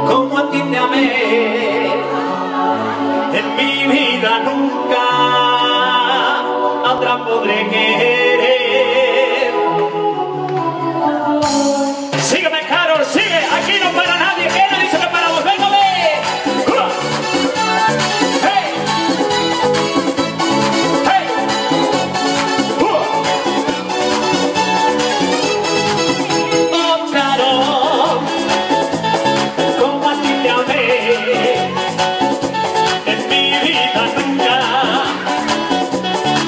Como a ti te amé, en mi vida nunca a otra podré querer. Sígueme, Carol, sigue, aquí no para nadie, que no dice que paramos, venga, ve. Hey, hey, oh, Carol, como a ti te amé, en mi vida nunca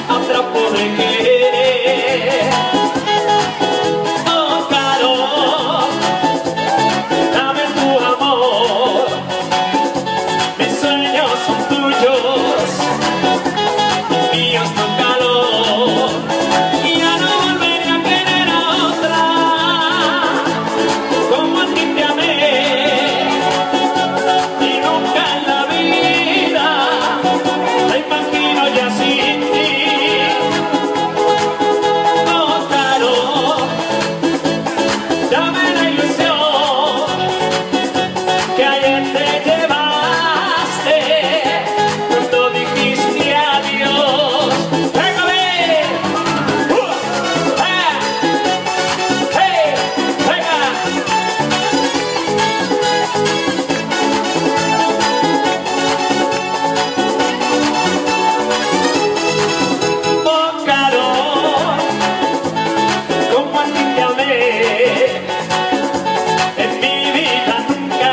a otra podré querer. Oh, Carol, dame tu amor, mis sueños son tuyos, míos con calor, y ya no volveré a querer a otra, como a ti te amé, y nunca en la vida me imagino ya sin ti. Oh, Carol, dame la ilusión que ayer te llevaste cuando dijiste adiós. ¡Venga, ve! ¡Hey! ¡Venga! Oh, Carol, como a ti te amé, en mi vida nunca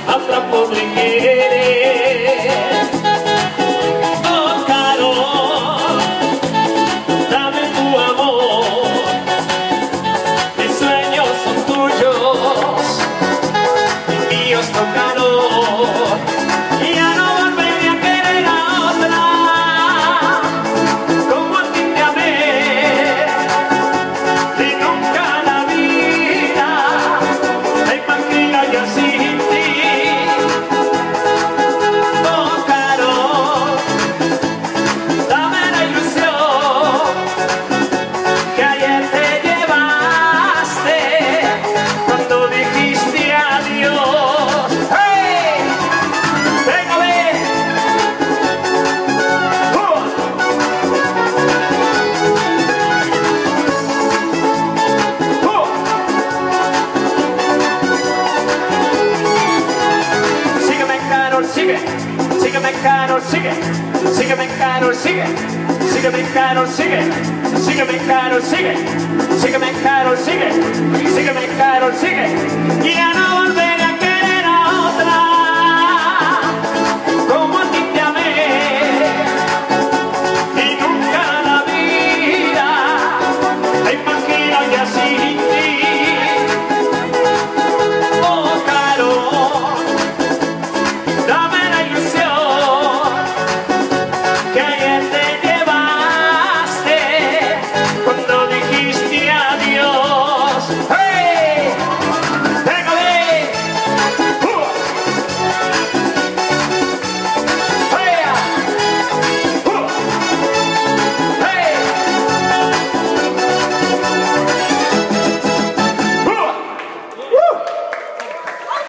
a otra podré querer. Oh, Carol, dame tu amor, mis sueños son tuyos, míos con calor, y ya no volveré a querer a otra, como a ti te amé, y nunca la vida me imagino yo sin ti. Oh, Carol, dame la ilusión que ayer te llevaste cuando dijiste adiós. ¡Hey! ¡Venga, ve! Sígueme, Carol, sigue. Sígueme, Carol, sigue. Sígueme, Carol, sigue. Sígueme, Carol, sigue. Sígueme, Carol, sigue. Sígueme, Carol, sigue. Sígueme, Carol, sigue. Y ya no volveré a querer a otra, como a ti te amé, y nunca la vida me imagino ya sin ti. Oh, Carol, dame la ilusión que ayer te